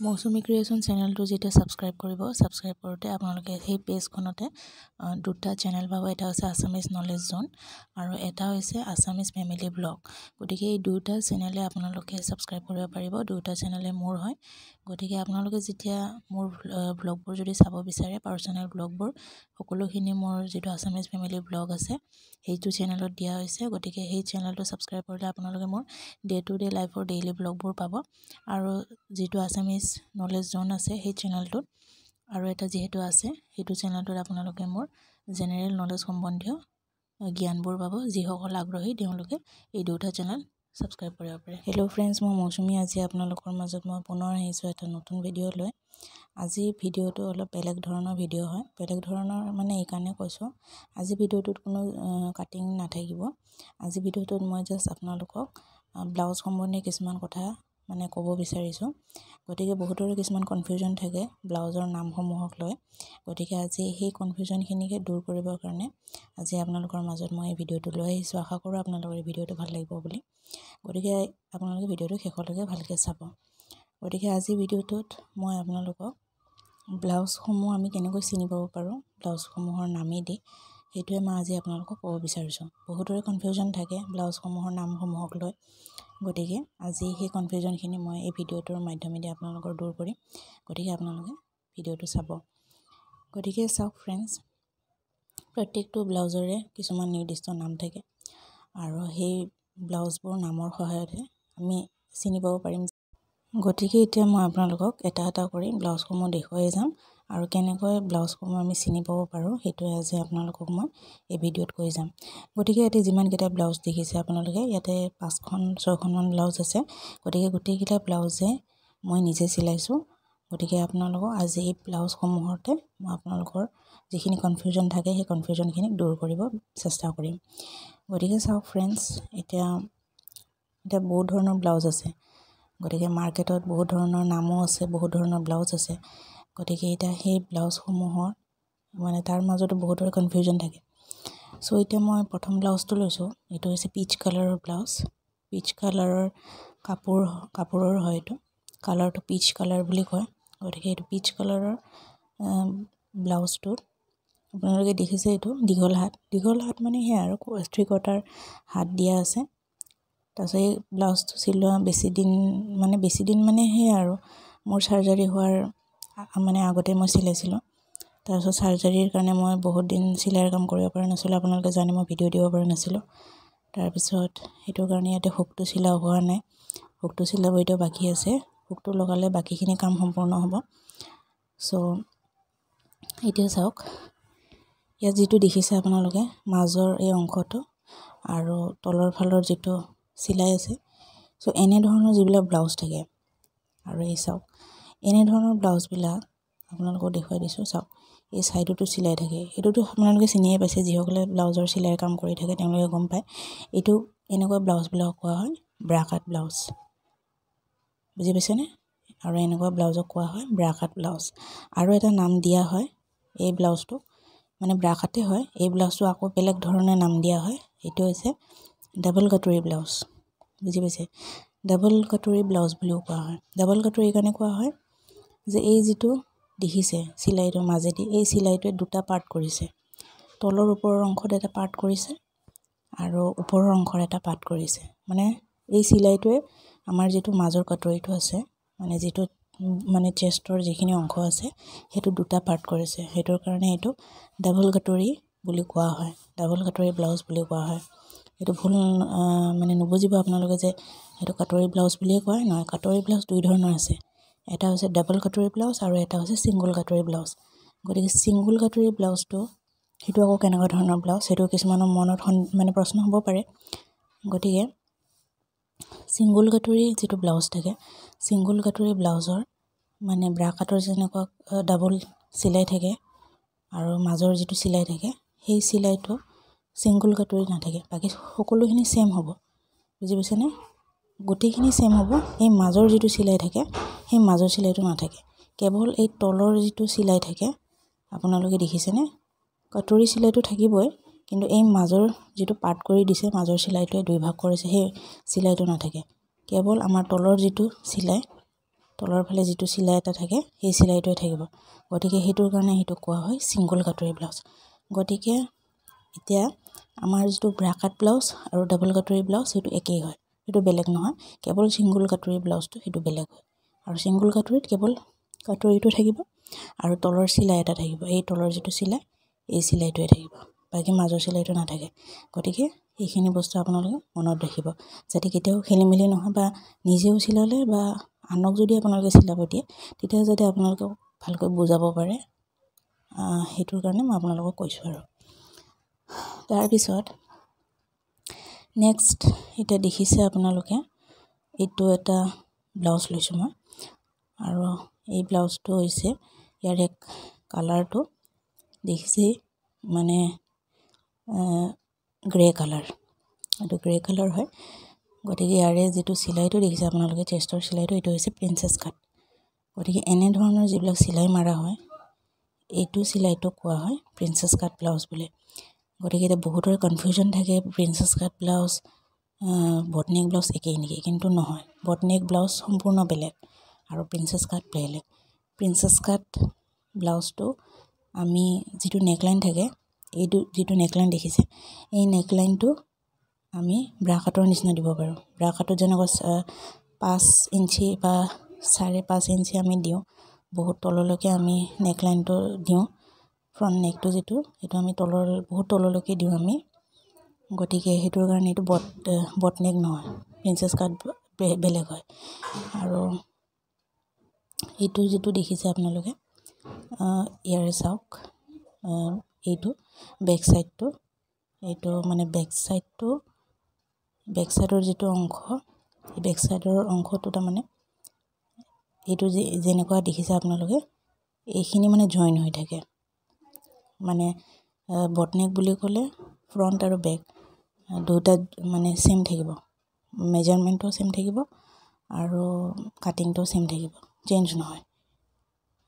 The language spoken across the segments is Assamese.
মৌচুমী ক্ৰিয়েশ্যন চেনেলটো যেতিয়া ছাবস্ক্ৰাইব কৰোঁতে আপোনালোকে সেই পেজখনতে দুটা চেনেল পাব। এটা হৈছে আছামিজ নলেজ জোন আৰু এটা হৈছে আছামিজ ফেমিলি ব্লগ। গতিকে এই দুটা চেনেলে আপোনালোকে ছাবস্ক্ৰাইব কৰিব পাৰিব। দুটা চেনেলে মোৰ হয়। গতিকে আপোনালোকে যেতিয়া মোৰ ব্লগবোৰ যদি চাব বিচাৰে, পাৰ্চনেল ব্লগবোৰ সকলোখিনি মোৰ যিটো আছামিজ ফেমিলি ব্লগ আছে সেইটো চেনেলত দিয়া হৈছে। গতিকে সেই চেনেলটো ছাবস্ক্ৰাইব কৰিলে আপোনালোকে মোৰ ডে টু ডে লাইফৰ ডেইলি ব্লগবোৰ পাব। আৰু যিটো আছামিজ নলেজ জোন আছে সেই চেনেলটোত আৰু এটা যিহেতু আছে সেইটো চেনেলটোত আপোনালোকে মোৰ জেনেৰেল নলেজ সম্বন্ধীয় জ্ঞানবোৰ পাব। যিসকল আগ্ৰহী তেওঁলোকে এই দুটা চেনেল ছাবস্ক্ৰাইব কৰিব পাৰে। হেল্ল' ফ্ৰেণ্ডছ, মই মৌচুমী। আজি আপোনালোকৰ মাজত মই পুনৰ আহিছোঁ এটা নতুন ভিডিঅ' লৈ। আজি ভিডিঅ'টো অলপ বেলেগ ধৰণৰ ভিডিঅ' হয়। বেলেগ ধৰণৰ মানে এইকাৰণে কৈছোঁ, আজি ভিডিঅ'টোত কোনো কাটিং নাথাকিব। আজি ভিডিঅ'টোত মই জাষ্ট আপোনালোকক ব্লাউজ সম্বন্ধীয় কিছুমান কথা মানে ক'ব বিচাৰিছোঁ। গতিকে বহুতৰে কিছুমান কনফিউজন থাকে ব্লাউজৰ নামসমূহক লৈ। গতিকে আজি সেই কনফিউজনখিনিকে দূৰ কৰিবৰ কাৰণে আজি আপোনালোকৰ মাজত মই এই ভিডিঅ'টো লৈ আহিছোঁ। আশা কৰোঁ আপোনালোকৰ এই ভিডিঅ'টো ভাল লাগিব বুলি। গতিকে আপোনালোকে ভিডিঅ'টো শেষলৈকে ভালকৈ চাব। গতিকে আজি ভিডিঅ'টোত মই আপোনালোকক ব্লাউজসমূহ আমি কেনেকৈ চিনি পাব পাৰোঁ, ব্লাউজসমূহৰ নামেদি, সেইটোৱে মই আজি আপোনালোকক ক'ব বিচাৰিছোঁ। বহুতৰে কনফিউজন থাকে ব্লাউজসমূহৰ নামসমূহক লৈ। গতিকে আজি সেই কনফিউজনখিনি মই এই ভিডিঅ'টোৰ মাধ্যমেদি আপোনালোকৰ দূৰ কৰিম। গতিকে আপোনালোকে ভিডিঅ'টো চাব। গতিকে চাওক ফ্ৰেণ্ডছ, প্ৰত্যেকটো ব্লাউজৰে কিছুমান নিৰ্দিষ্ট নাম থাকে আৰু সেই ব্লাউজবোৰ নামৰ সহায়তে আমি চিনি পাব পাৰিম। গতিকে এতিয়া মই আপোনালোকক এটা এটা কৰি ব্লাউজসমূহ দেখুৱাই যাম আৰু কেনেকৈ ব্লাউজসমূহ আমি চিনি পাব পাৰোঁ সেইটোৱে আজি আপোনালোকক মই এই ভিডিঅ'ত কৈ যাম। গতিকে ইয়াতে যিমানকেইটা ব্লাউজ দেখিছে আপোনালোকে, ইয়াতে 5-6খনমান ব্লাউজ আছে। গতিকে গোটেইকেইটা ব্লাউজে মই নিজে চিলাইছোঁ। গতিকে আপোনালোকক আজি এই ব্লাউজসমূহতে মই আপোনালোকৰ যিখিনি কনফিউজন থাকে সেই কনফিউজনখিনি দূৰ কৰিব চেষ্টা কৰিম। গতিকে চাওক ফ্ৰেণ্ডছ, এতিয়া বহুত ধৰণৰ ব্লাউজ আছে। গতিকে মাৰ্কেটত বহুত ধৰণৰ নামো আছে, বহুত ধৰণৰ ব্লাউজ আছে। গতিকে এতিয়া সেই ব্লাউজসমূহৰ মানে তাৰ মাজতো বহুতৰে কনফিউজন থাকে। চ' এতিয়া মই প্ৰথম ব্লাউজটো লৈছোঁ। এইটো হৈছে পিচ কালাৰৰ ব্লাউজ। পিচ কালাৰৰ কাপোৰৰ হয় এইটো। কালাৰটো পিচ কালাৰ বুলি কয়। গতিকে এইটো পিচ কালাৰৰ ব্লাউজটোত আপোনালোকে দেখিছে এইটো দীঘল হাত মানে সেয়া আৰু 3/4 হাত দিয়া আছে। তাৰপিছত এই ব্লাউজটো চিলোৱা বেছি দিন মানে সেয়া আৰু মোৰ চাৰ্জাৰী হোৱাৰ মানে আগতে মই চিলাইছিলোঁ। তাৰপিছত চাৰ্জাৰীৰ কাৰণে মই বহুত দিন চিলাইৰ কাম কৰিব পৰা নাছিলোঁ। আপোনালোকে জানে মই ভিডিঅ' দিব পৰা নাছিলোঁ। তাৰপিছত সেইটো কাৰণে ইয়াতে হুকটো চিলোৱা হোৱা নাই। হুকটো চিলাব এতিয়া বাকী আছে। হুকটো লগালে বাকীখিনি কাম সম্পূৰ্ণ হ'ব। চ' এতিয়া চাওক, ইয়াত যিটো দেখিছে আপোনালোকে মাজৰ এই অংশটো আৰু তলৰ ফালৰ যিটো চিলাই আছে। চ' এনেধৰণৰ যিবিলাক ব্লাউজ থাকে আৰু এই চাওক, এনেধৰণৰ ব্লাউজবিলাক আপোনালোকক দেখুৱাই দিছোঁ। চাওক, এই ছাইডতো চিলাই থাকে। এইটোতো আপোনালোকে চিনিয়ে পাইছে, যিসকলে ব্লাউজৰ চিলাইৰ কাম কৰি থাকে তেওঁলোকে গম পায়। এইটো এনেকুৱা ব্লাউজবিলাক কোৱা হয় ব্ৰা কাট ব্লাউজ। বুজি পাইছেনে? আৰু এনেকুৱা ব্লাউজক কোৱা হয় ব্ৰা কাট ব্লাউজ। আৰু এটা নাম দিয়া হয় এই ব্লাউজটো, মানে ব্ৰা কাটে হয়। এই ব্লাউজটো আকৌ বেলেগ ধৰণে নাম দিয়া হয়। এইটো হৈছে ডাবল কাটৰি ব্লাউজ। বুজি পাইছে? ডাবল কাটৰি ব্লাউজ বুলিও কোৱা হয়। ডাবল কাটৰি এইকাৰণে কোৱা হয় যে এই যিটো দেখিছে চিলাইটোৰ মাজেদি, এই চিলাইটোৱে দুটা পাৰ্ট কৰিছে। তলৰ ওপৰৰ অংশত এটা পাৰ্ট কৰিছে আৰু ওপৰৰ অংশৰ এটা পাৰ্ট কৰিছে। মানে এই চিলাইটোৱে আমাৰ যিটো মাজৰ কাটৰিটো আছে, মানে যিটো মানে চেষ্টৰ যিখিনি অংশ আছে সেইটো দুটা পাৰ্ট কৰিছে। সেইটোৰ কাৰণে এইটো ডাবল কাটৰি বুলি কোৱা হয়। ডাবল কাটৰি ব্লাউজ বুলি কোৱা হয়। এইটো ভুল মানে নুবুজিব আপোনালোকে যে সেইটো কাটৰি ব্লাউজ বুলিয়ে কয়। নহয়, কাটৰি ব্লাউজ দুই ধৰণৰ আছে। এটা হৈছে ডাবল কাটৰি ব্লাউজ আৰু এটা হৈছে ছিংগল কাটৰি ব্লাউজ। গতিকে ছিংগল কাটৰি ব্লাউজটো সেইটো আকৌ কেনেকুৱা ধৰণৰ ব্লাউজ, সেইটো কিছুমানৰ মনত মানে প্ৰশ্ন হ'ব পাৰে। গতিকে ছিংগল কাটৰি যিটো ব্লাউজ থাকে, ছিংগল কাটৰি ব্লাউজৰ মানে ব্ৰা কাটৰ যেনেকুৱা ডাবল চিলাই থাকে আৰু মাজৰ যিটো চিলাই থাকে, সেই চিলাইটো ছিংগল কাটৰি নাথাকে। বাকী সকলোখিনি ছেম হ'ব। বুজি পাইছেনে? গোটেইখিনি ছেম হ'ব। এই মাজৰ যিটো চিলাই থাকে সেই মাজৰ চিলাইটো নাথাকে। কেৱল এই তলৰ যিটো চিলাই থাকে আপোনালোকে দেখিছেনে? কাটৰি চিলাইটো থাকিবই, কিন্তু এই মাজৰ যিটো পাৰ্ট কৰি দিছে, মাজৰ চিলাইটোৱে দুই ভাগ কৰিছে, সেই চিলাইটো নাথাকে। কেৱল আমাৰ তলৰ যিটো চিলাই তলৰ ফালে যিটো চিলাই এটা থাকে সেই চিলাইটোৱে থাকিব গতিকে হেতুৰ কাৰণে হেতু কোৱা হয় সিঙ্গল কাটৰি ব্লাউজ গতিকে এতিয়া আমাৰ যিটো ব্ৰা কাট ব্লাউজ আৰু ডাবল কাটৰি ব্লাউজ হেতু একেই হয় হেতু বেলেগ নহয় কেৱল সিঙ্গল কাটৰি ব্লাউজটো হেতু বেলেগ হয় আৰু সিঙ্গল কাটৰিত কেৱল কাটৰিটো থাকিব আৰু তলৰ চিলাই এটা থাকিব এই তলৰ যিটো চিলাই এই চিলাইটোৱে থাকিব বাকি মাজৰ চিলাইটো নাথাকে গতিকে এইখিনি বস্তু আপোনালোকে মনত ৰাখিব যাতে কেতিয়াও খেলিমেলি নহয় বা নিজেও চিলালে বা আনক যদি আপোনালোকে চিলাব দিয়ে তেতিয়া যাতে আপোনালোকে ভালকৈ বুজাব পাৰে হেতুৰ কাৰণে মই আপোনালোকক কৈছো আৰু তাৰ পিছত নেক্সট এটা দেখিছে আপোনালোকে এইটো এটা ব্লাউজ লৈছো মই আৰু এই ব্লাউজটো হৈছে ইয়াৰ এক কালাৰটো দেখিছে মানে গ্ৰে কালাৰ এইটো গ্ৰে কালাৰ হয় গতিকে ইয়াৰে যেটো চিলাইটো দেখিছে আপোনালোকে চেষ্টৰ চিলাইটো এটো হৈছে প্ৰিন্সেছ কাট গতিকে এনে ধৰণৰ যিবিলাক চিলাই মাৰা হয় এইটো চিলাইটো কোৱা হয় প্ৰিন্সেছ কাট ব্লাউজ বুলি গতিকে এটা বহুতৰ কনফিউজন থাকে প্ৰিন্সেছ কাট ব্লাউজ বটনেক ব্লাউজ একেই নেকি কিন্তু নহয় বটনেক ব্লাউজ সম্পূৰ্ণ বেলেগ আৰু প্ৰিন্সেছ কাট বেলেগ প্ৰিন্সেছ কাট ব্লাউজটো আমি যেটো নেকলাইন থাকে এইটো যেটো নেকলাইন দেখিছে এই নেকলাইনটো আমি ব্ৰা কাটৰ নিচিনা দিব পাৰো ব্ৰা কাটৰ যেনেকৈ 5 ইঞ্চি বা 5.5 ইঞ্চি আমি দিও বহুত তললৈকে আমি নেকলাইনটো দিও ফ্ৰন্ট নেকটো যেটো এটো আমি তলৰ বহুত তললৈকে দিও আমি গতিকে হেতুৰ কাৰণে এটো বট নেক নহয় প্ৰিন্সেছ কাট বেলেগ হয় আৰু এটো যেটো দেখিছে আপোনালোকে ইয়াৰে চাওক এইটো বেক সাইডটো এইটো মানে বেক সাইডৰ যেটো অংশ এই বেক সাইডৰ অংশটো তাৰ মানে এইটো যেনেকুৱা দেখিছে আপোনালোকে এইখিনি মানে জয়েন হৈ থাকে মানে বটনেক বুলি ক'লে ফ্ৰন্ট আৰু বেক দুটা মানে সেম থাকিব মেজাৰমেন্টটো সেম থাকিব আৰু কাটিংটো সেম থাকিব চেঞ্জ নহয়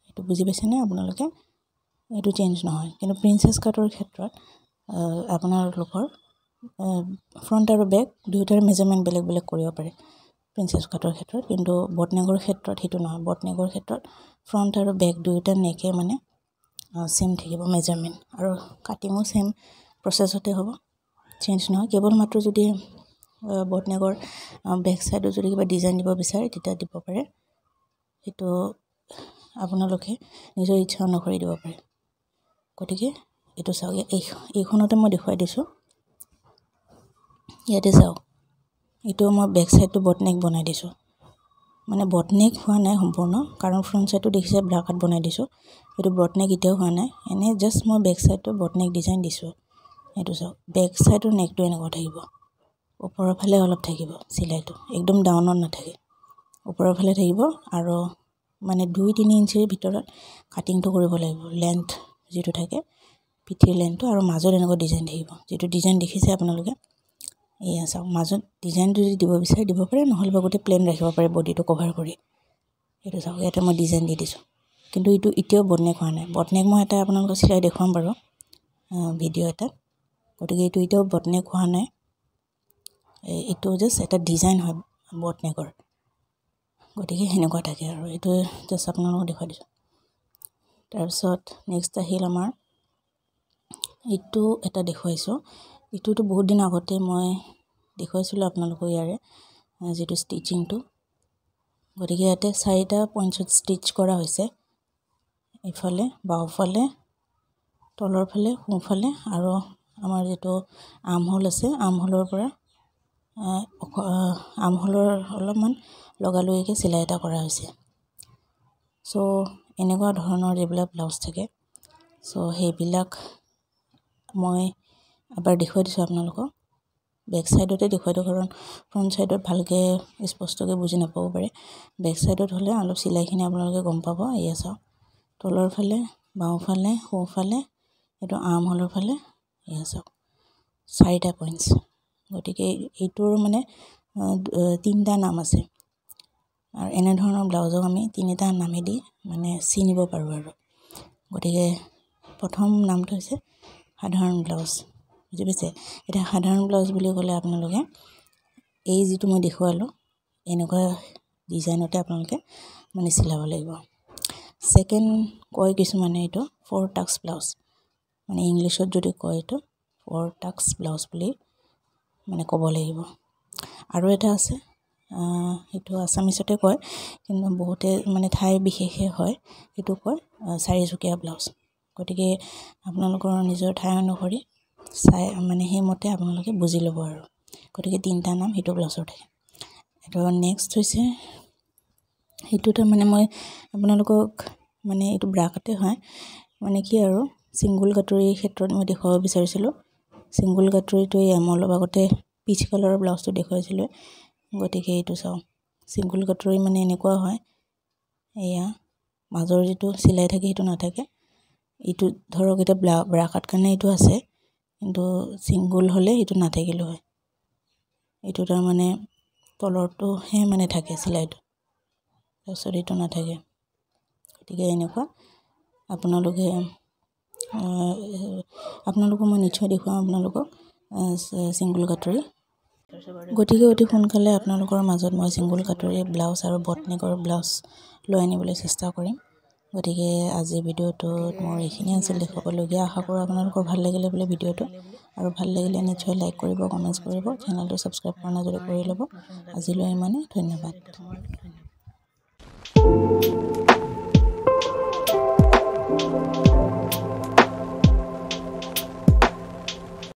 এটো বুজি পাইছে নে আপোনালোকে এটো চেঞ্জ নহয় কিন্তু প্ৰিন্সেছ কাটৰ ক্ষেত্ৰত আপোনালোকৰ ফ্ৰন্ট আৰু বেক দুটাৰ মেজাৰমেন্ট বেলেগ বেলেগ কৰিব পাৰে প্ৰিন্সেছ কাটৰ ক্ষেত্ৰত কিন্তু বটনেকৰ ক্ষেত্ৰত হেতু নহয় বটনেকৰ ক্ষেত্ৰত ফ্ৰন্ট আৰু বেক দুটা নেকে মানে সেম থাকিব মেজাৰমেন্ট আৰু কাটিংও সেম প্ৰসেছতে হ'ব চেঞ্জ নহয় কেৱল মাত্ৰ যদি বটনেকৰ বেক সাইডত যদি কিবা ডিজাইন দিব বিচাৰে তেতিয়া দিব পাৰে এটো আপোনালোকে নিজৰ ইচ্ছা অনুসৰি দিব পাৰে গতিকে এটো চাওক এইখনতে মই দেখুৱাই দিছো ইয়াতে চাওক এটো মই বেক সাইডটো বটনেক বনাই দিছো মানে বটনেক হোৱা নাই সম্পূৰ্ণ কাৰণ ফ্ৰন্ট সাইডটো দেখিছে ব্ৰা কাট বনাই দিছো এটো বটনেক ইতেও হোৱা নাই এনে জাস্ট মই বেক সাইডটো বটনেক ডিজাইন দিছো এটো চাওক বেক সাইডৰ নেকটো এনেকুৱা থাকিব ওপৰৰ ফালে অলপ থাকিব চিলাইটো একদম ডাউনত নাথাকে ওপৰৰ ফালে থাকিব আৰু মানে 2-3 ইঞ্চিৰ ভিতৰত কাটিংটো কৰিব লাগিব লেন্থ যেটো থাকে পিঠিৰ লেন্থটো আৰু মাজত এনেকুৱা ডিজাইন থাকিব যেটো ডিজাইন দেখিছে আপোনালোকে এয়া চাওক মাজত ডিজাইনটো যদি দিব বিচাৰে দিব পাৰে নহলে বা গোটে প্লেন ৰাখিব পাৰে বডিটো কভাৰ কৰি এটো চাওক ইয়াতে মই ডিজাইন দি দিছো কিন্তু এটো ইতেও বটনেক হোৱা নাই বটনেক মই এটা আপোনালোকক চিলাই দেখুৱাম বাৰু ভিডিও এটা গতিকে এটো ইতেও বটনেক হোৱা নাই এটো জাস্ট এটা ডিজাইন হয় বটনেকৰ গতিকে হেনেকুৱা থাকে আৰু এটো জাস্ট আপোনালোকক দেখুৱাই দিছো তাৰ পিছত নেক্সট আহিল আমাৰ এটো এটা দেখুৱাইছো এটোটো বহুত দিন আগতে মই দেখুৱাইছিলো আপোনালোকক ইয়াৰে যেটো ষ্টিচিংটো গতিকে ইয়াতে 4টা পইণ্টত ষ্টিচ কৰা হৈছে ইফালে বাওফালে তলৰ ফালে সোঁফালে আৰু আমাৰ যেটো আৰ্মহোল আছে আৰ্মহোলৰ পৰা আৰ্মহোলৰ অলপমান লগালৈকে চিলাই এটা কৰা হৈছে সো এনেকুৱা ধৰণৰ যেবিলাক ব্লাউজ থাকে সো হেবিলাক মই এবাৰ দেখুৱাই দিছো আপোনালোকক বেক সাইডতে দেখুৱাই দিও কাৰণ ফ্ৰন্ট সাইডত ভালকে স্পষ্টকৈ বুজি নাপাব পাৰে বেক সাইডত হলে অলপ চিলাইখিনি আপোনালোকে গম পাব এয়া চাওক তলৰ ফালে বাওফালে সোঁফালে এটো আৰ্মহোলৰ ফালে এয়া চাওক 4টা পইণ্টস গতিকে এইটোৰ মানে 3টা নাম আছে আৰু এনে ধৰণৰ ব্লাউজক আমি 3টা নামে দি মানে চিনিব পাৰো আৰু গতিকে প্ৰথম নামটো হৈছে সাধাৰণ ব্লাউজ বুজি পাইছে এটা সাধাৰণ ব্লাউজ বুলি ক'লে আপোনালোকে এই যেটো মই দেখুৱালো এনেকুৱা ডিজাইনতে আপোনালোকে মানে চিলাব লাগিব সেকেন্ড কয় কিছুমানে এইটো 4 টাক্স ব্লাউজ মানে ইংলিছত যদি কয় এইটো 4 টাক্স ব্লাউজ বুলি মানে ক'ব লাগিব আৰু এটা আছে এইটো আসামিছতে কয় কিন্তু বহুতে মানে ঠাই বিশেষে হয় এইটো কয় চাৰিজুকীয়া ব্লাউজ গতিকে আপোনালোকৰ নিজৰ ঠাই অনুসৰি চাই মানে হেমতে আপোনালোকে বুজি ল'ব আৰু গতিকে তিনটা নাম হেতু ব্লাউজৰ থাকে আৰু নেক্সট হৈছে হেতুটা মানে মই আপোনালোকক মানে এইটো ব্ৰাকেটে হয় মানে কি আৰু সিঙ্গল কাটৰি ক্ষেত্ৰত মই দেখাব বিচাৰিছিলো সিঙ্গল কাটৰিটো এই মই লগতে পিচ কালাৰৰ ব্লাউজটো দেখাইছিলো গতিকে এইটো চাও সিঙ্গল কাটৰি মানে এনেকুৱা হয় এয়া মাজৰ যেটো সিলাই থাকে হেতু নাথাকে ইটো ধৰক এটা ব্ৰাকেট কাৰণে এইটো আছে কিন্তু সিঙ্গল হলে হেতু নাথাকিলো হয় এইটো তাৰ মানে তলৰটো হে মানে থাকে সিলাইটো তাৰছত এইটো নাথাকে গতিকে এনেকুৱা আপোনালোকে মই নিশ্চয় দেখুৱাম আপোনালোকক সিঙ্গল কাটৰি গতিকে অতি সোনকালে আপোনালোকৰ মাজত মই সিঙ্গল কাটৰি ব্লাউজ আৰু বটনেকৰ ব্লাউজ লৈ আনিবলৈ চেষ্টা কৰিম গতিকে আজি ভিডিঅ'টোত মোৰ এইখিনি আছিল দেখাবলগীয়া আশা কৰোঁ আপোনালোকৰ ভাল লাগিলে বুলি ভিডিঅ'টো আৰু ভাল লাগিলে নিশ্চয় লাইক কৰিব কমেন্টছ কৰিব চেনেলটো সাবস্ক্ৰাইব কৰা নজৰে কৰি ল'ব আজিলৈ ইমানে ধন্যবাদ